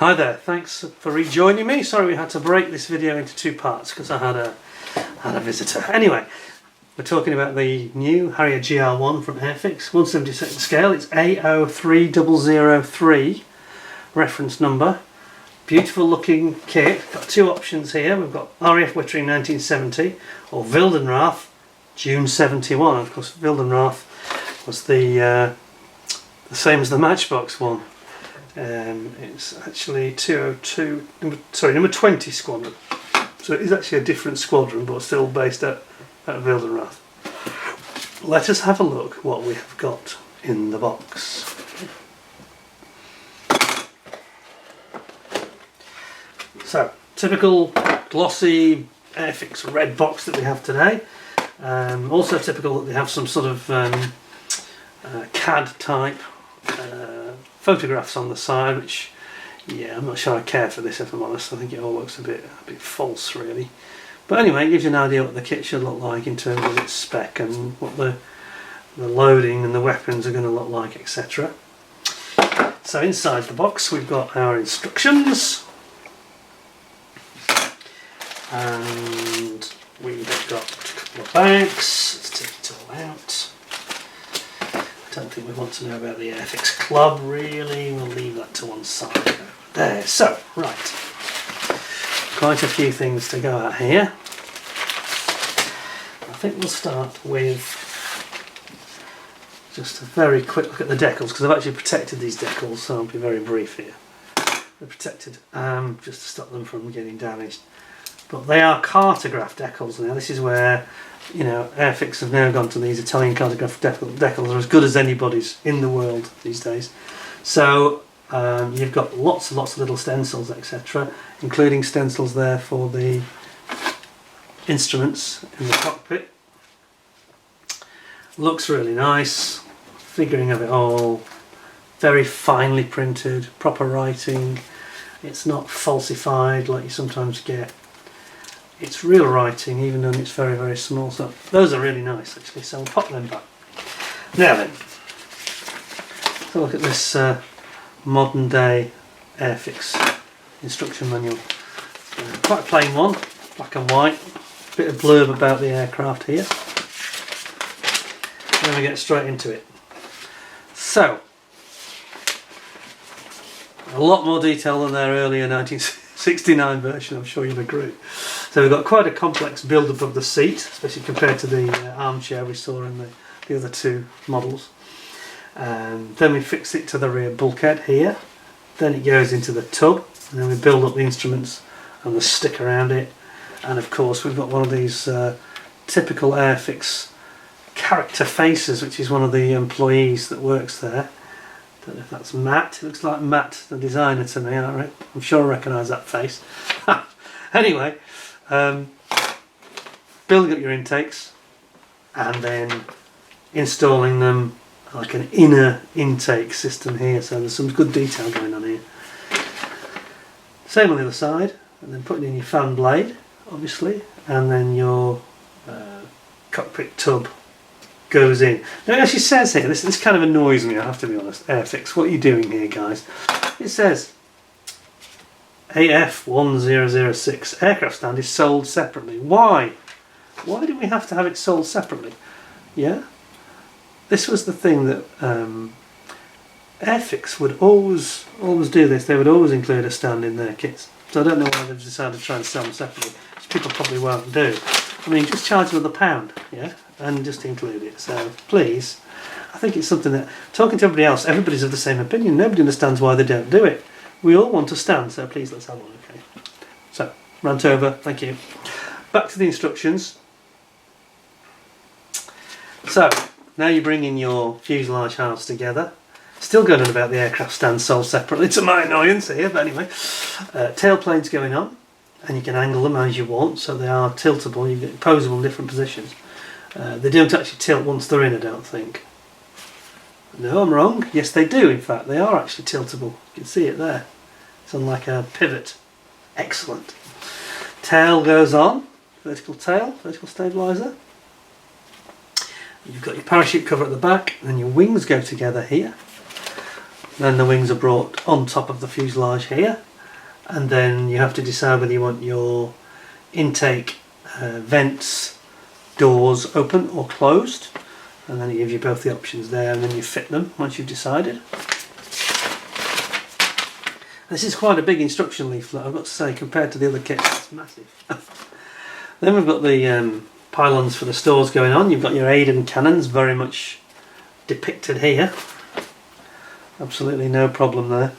Hi there, thanks for rejoining me. Sorry we had to break this video into two parts because I had a visitor. Anyway, we're talking about the new Harrier Gr1 from Airfix, 1/72 scale. It's A03003 reference number. Beautiful looking kit. Got two options here. We've got RAF Wittering 1970 or Wildenrath June 71. Of course, Wildenrath was the same as the Matchbox one. It's actually 202, number 20 squadron. So it is actually a different squadron, but still based at Wildenrath. Let us have a look what we have got in the box. So, typical glossy Airfix red box that we have today. Also typical that they have some sort of CAD type photographs on the side, which, yeah, I'm not sure I care for this, if I'm honest. I think it all looks a bit false, really. But anyway, it gives you an idea what the kit should look like in terms of its spec and what the loading and the weapons are going to look like, etc. So inside the box we've got our instructions, and we've got a couple of bags. Let's take it all out. I don't think we want to know about the Airfix Club, really. We'll leave that to one side over there. So, right. Quite a few things to go at here. I think we'll start with just a very quick look at the decals, because I've actually protected these decals, so I'll be very brief here. They're protected just to stop them from getting damaged. But they are cartograph decals now. This is where, you know, Airfix have now gone to these Italian cartograph decals. They're as good as anybody's in the world these days. So you've got lots and lots of little stencils, etc., including stencils there for the instruments in the cockpit. Looks really nice. Figuring of it all. Very finely printed, proper writing. It's not falsified like you sometimes get. It's real writing, even though it's very, very small. So those are really nice, actually. So we'll pop them back. Now then, let's look at this modern day Airfix instruction manual. Quite a plain one, black and white. Bit of blurb about the aircraft here. Then we get straight into it. So, a lot more detail than their earlier 1969 version, I'm sure you'd agree. So we've got quite a complex build-up of the seat, especially compared to the armchair we saw in the other two models. Then we fix it to the rear bulkhead here. Then it goes into the tub, and then we build up the instruments and the stick around it. And of course we've got one of these typical Airfix character faces, which is one of the employees that works there. Don't know if that's Matt. It looks like Matt, the designer, to me. I'm sure I recognise that face. Anyway, building up your intakes and then installing them like an inner intake system here. So there's some good detail going on here. Same on the other side, and then putting in your fan blade, obviously, and then your cockpit tub goes in. Now it actually says here, this kind of annoys me, I have to be honest, Airfix, what are you doing here, guys? It says AF1006 aircraft stand is sold separately. Why? Why do we have to have it sold separately? Yeah? This was the thing that Airfix would always do this. They would always include a stand in their kits. So I don't know why they've decided to try and sell them separately, which people probably won't do. I mean, just charge them £1, yeah? And just include it. So please, I think it's something that, talking to everybody else, everybody's of the same opinion. Nobody understands why they don't do it. We all want to stand, so please let's have one, okay? So, rant over, thank you. Back to the instructions. So, now you bring in your fuselage halves together. Still going on about the aircraft stand sold separately, to my annoyance here, but anyway. Tail planes going on, and you can angle them as you want, so they are tiltable, you get posable in different positions. They don't actually tilt once they're in, I don't think. No, I'm wrong. Yes, they do, in fact. They are actually tiltable. You can see it there. It's on like a pivot. Excellent. Tail goes on. Vertical tail, vertical stabiliser. You've got your parachute cover at the back, and your wings go together here. Then the wings are brought on top of the fuselage here. and then you have to decide whether you want your intake vents doors open or closed, and then it gives you both the options there, and then you fit them once you've decided. This is quite a big instruction leaflet, I've got to say, compared to the other kits. It's massive. Then we've got the pylons for the stores going on. You've got your Aiden cannons very much depicted here. Absolutely no problem there.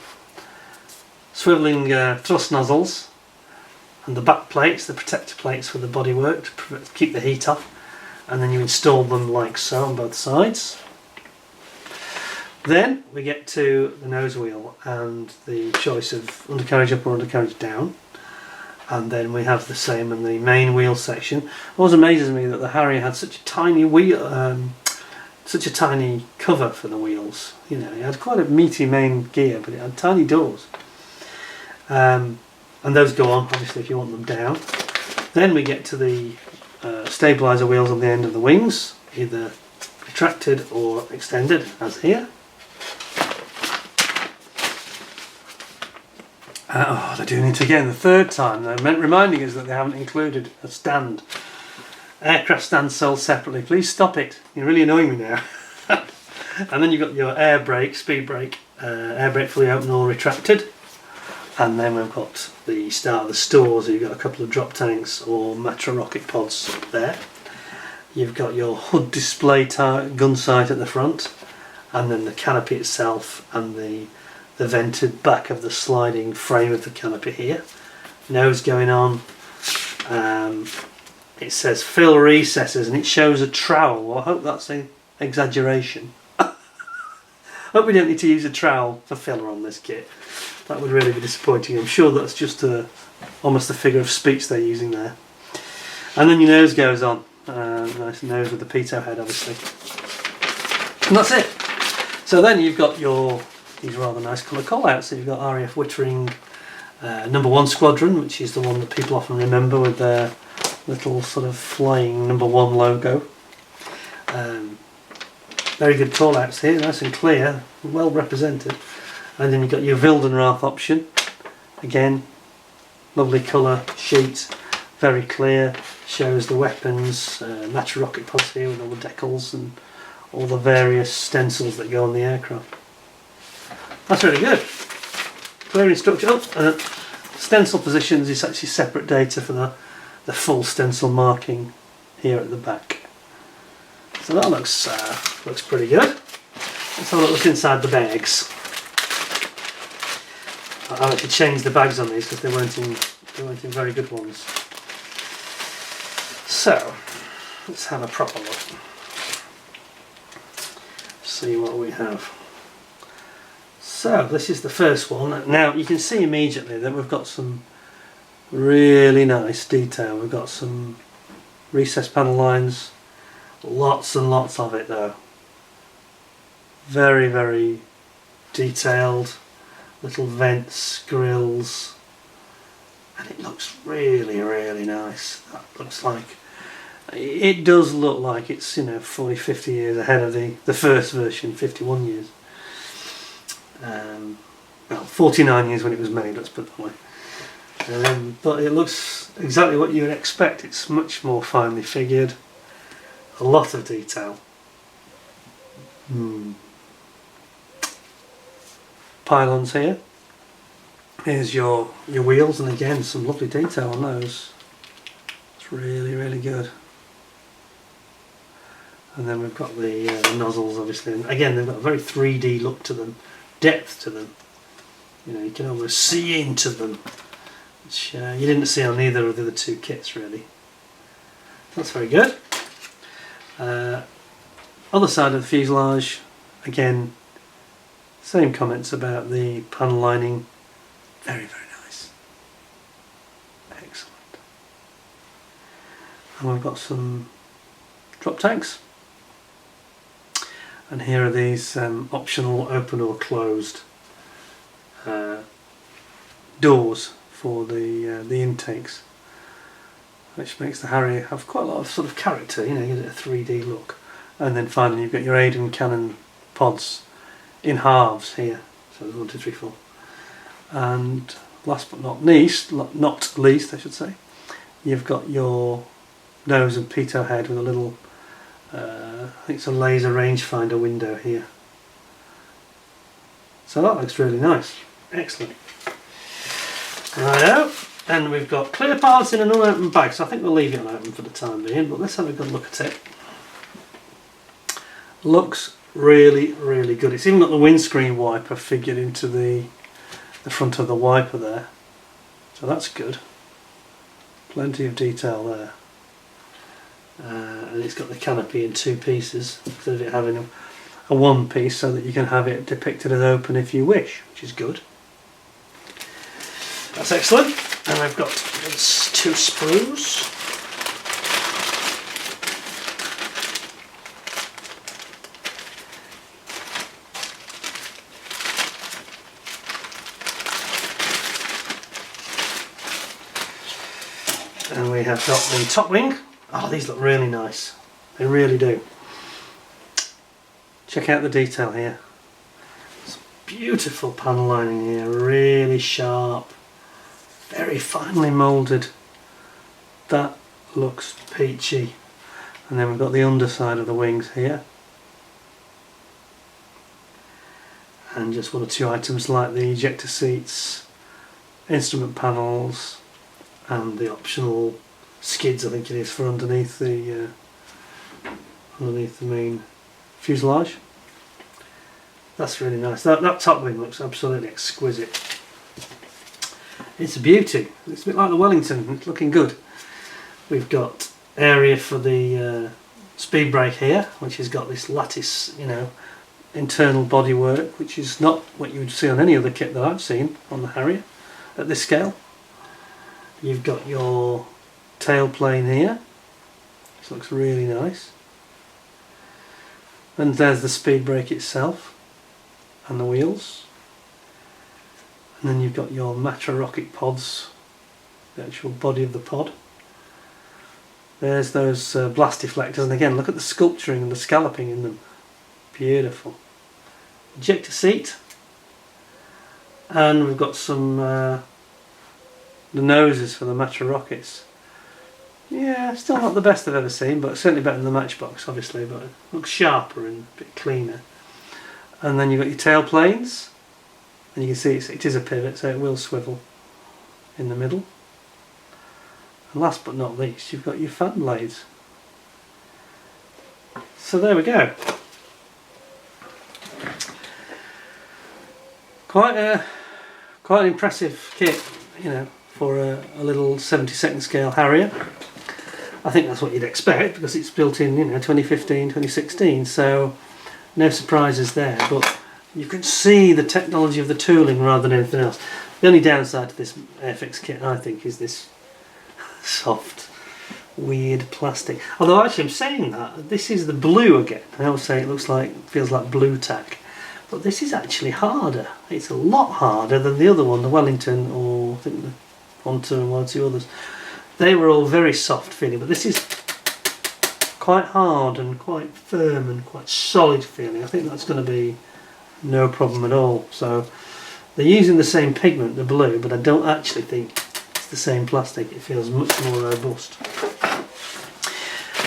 Swivelling thrust nozzles and the back plates, the protector plates for the bodywork to keep the heat off, and then you install them like so on both sides. Then we get to the nose wheel and the choice of undercarriage up or undercarriage down, and then we have the same in the main wheel section. It always amazes me that the Harrier had such a tiny wheel, such a tiny cover for the wheels. You know, it had quite a meaty main gear, but it had tiny doors. And those go on, obviously, if you want them down. Then we get to the stabiliser wheels on the end of the wings, either retracted or extended, as here. Oh, they're doing it again, the third time. They're reminding us that they haven't included a stand. Aircraft stand sold separately. Please stop it. You're really annoying me now. And then you've got your air brake, speed brake, air brake fully open or retracted. And then we've got the start of the stores. You've got a couple of drop tanks or Matra rocket pods there. You've got your hood display gun sight at the front, and then the canopy itself and the vented back of the sliding frame of the canopy here. Nose going on. It says fill recesses and it shows a trowel. Well, I hope that's an exaggeration. I hope we don't need to use a trowel for filler on this kit. That would really be disappointing. I'm sure that's just almost a figure of speech they're using there. And then your nose goes on. Nice nose with the pitot head, obviously. And that's it. So then you've got these rather nice colour call-outs. So you've got RAF Wittering number 1 Squadron, which is the one that people often remember with their little sort of flying number 1 logo. Very good call-outs here, nice and clear, well represented. And then you've got your Wildenrath option. Again, lovely colour sheet, very clear, shows the weapons, Matra rocket pods here with all the decals and all the various stencils that go on the aircraft. That's really good. Clear instruction. Stencil positions is actually separate data for the full stencil marking here at the back. So that looks pretty good. Let's have a look inside the bags. I actually changed the bags on these because they weren't in very good ones. So let's have a proper look. See what we have. So this is the first one. Now you can see immediately that we've got some really nice detail. We've got some recessed panel lines, lots and lots of it though. Very, very detailed, little vents, grills, and it looks really, really nice. That looks like, it does look like it's 40, 50 years ahead of the first version, 51 years. Well, 49 years when it was made, let's put it that way. But it looks exactly what you would expect. It's much more finely figured, a lot of detail. Pylons here. Here's your wheels, and again some lovely detail on those. It's really, really good. And then we've got the nozzles, obviously, and again they've got a very 3D look to them, depth to them. You can almost see into them, which you didn't see on either of the other two kits really. That's very good. Other side of the fuselage, again, same comments about the panel lining. Very, very nice. Excellent. And we've got some drop tanks. And here are these optional open or closed doors for the intakes, which makes the Harrier have quite a lot of sort of character. You get a 3D look. And then finally you've got your Aiden cannon pods in halves here. So there's 1, 2, 3, 4. And last but not least, I should say, you've got your nose and pitot head with a little, I think it's a laser rangefinder window here. So that looks really nice. Excellent. Righto. And we've got clear parts in an unopened bag, so I think we'll leave it unopened for the time being, but let's have a good look at it. Looks really, really good. It's even got the windscreen wiper figured into the front of the wiper there, so that's good. Plenty of detail there. And it's got the canopy in two pieces instead of it having a one piece, so that you can have it depicted as open if you wish, which is good. That's excellent. And I've got these two sprues. And we have got the top wing. Oh, these look really nice. They really do. Check out the detail here. It's beautiful panel lining here, really sharp, very finely moulded. That looks peachy. And then we've got the underside of the wings here. And just one or two items like the ejector seats, instrument panels, and the optional skids, I think it is, for underneath the main fuselage. That's really nice. That top wing looks absolutely exquisite. It's a beauty. It's a bit like the Wellington. It's looking good. We've got area for the speed brake here, which has got this lattice, internal bodywork, which is not what you would see on any other kit that I've seen on the Harrier at this scale. You've got your tailplane here, which looks really nice. And there's the speed brake itself and the wheels. And then you've got your Matra rocket pods, the actual body of the pod. There's those blast deflectors, and again look at the sculpturing and the scalloping in them. Beautiful. Ejector seat. And we've got some the noses for the Matra rockets. Yeah, still not the best I've ever seen, but certainly better than the Matchbox, obviously, but it looks sharper and a bit cleaner. And then you've got your tail planes, and you can see it is a pivot, so it will swivel in the middle. And last but not least, you've got your fan blades. So there we go. Quite an impressive kit, for a little 72nd scale Harrier. I think that's what you'd expect, because it's built in 2015, 2016, so no surprises there, but you can see the technology of the tooling rather than anything else. The only downside to this Airfix kit, I think, is this soft, weird plastic. Although actually I'm saying that, this is the blue again. I always say feels like blue tack, but this is actually harder. It's a lot harder than the other one, the Wellington, or I think the one or two others. They were all very soft feeling, but this is quite hard and quite firm and quite solid feeling. I think that's going to be no problem at all. So they're using the same pigment, the blue, but I don't actually think it's the same plastic. It feels much more robust.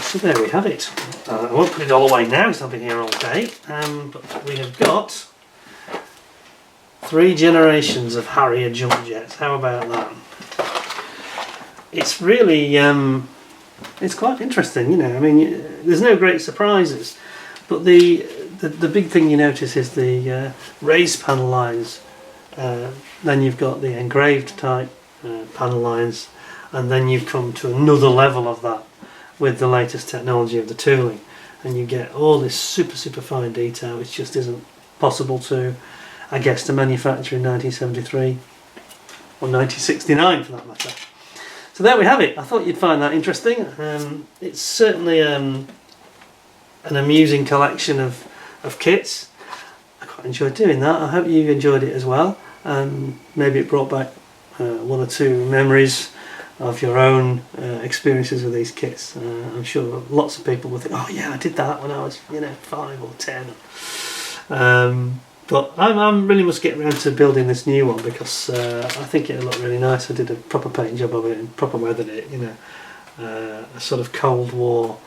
So there we have it. I won't put it all away now because I've been here all day, but we have got 3 generations of Harrier jump jets. How about that? It's really, it's quite interesting, I mean, there's no great surprises, but the big thing you notice is the raised panel lines. Then you've got the engraved type panel lines, and then you've come to another level of that with the latest technology of the tooling, and you get all this super fine detail which just isn't possible to, I guess, to manufacture in 1973 or 1969 for that matter. So there we have it. I thought you'd find that interesting. It's certainly an amusing collection of kits. I quite enjoyed doing that. I hope you enjoyed it as well. Maybe it brought back one or two memories of your own experiences with these kits. I'm sure lots of people will think, oh yeah, I did that when I was 5 or 10. But I really must get around to building this new one, because I think it'll look really nice. I did a proper paint job of it and proper weathered it, you know. A sort of Cold War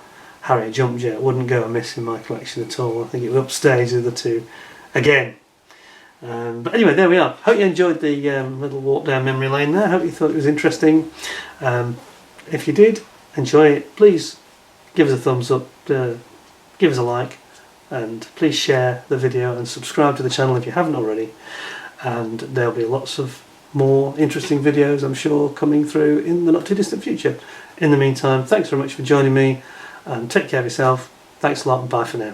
Harrier jump jet wouldn't go amiss in my collection at all. I think it would upstage the other two again. But anyway, there we are. Hope you enjoyed the little walk down memory lane there. Hope you thought it was interesting. If you did enjoy it, please give us a thumbs up, give us a like, and please share the video and subscribe to the channel if you haven't already. And there'll be lots of more interesting videos, I'm sure, coming through in the not too distant future. In the meantime, thanks very much for joining me, and take care of yourself. Thanks a lot, and bye for now.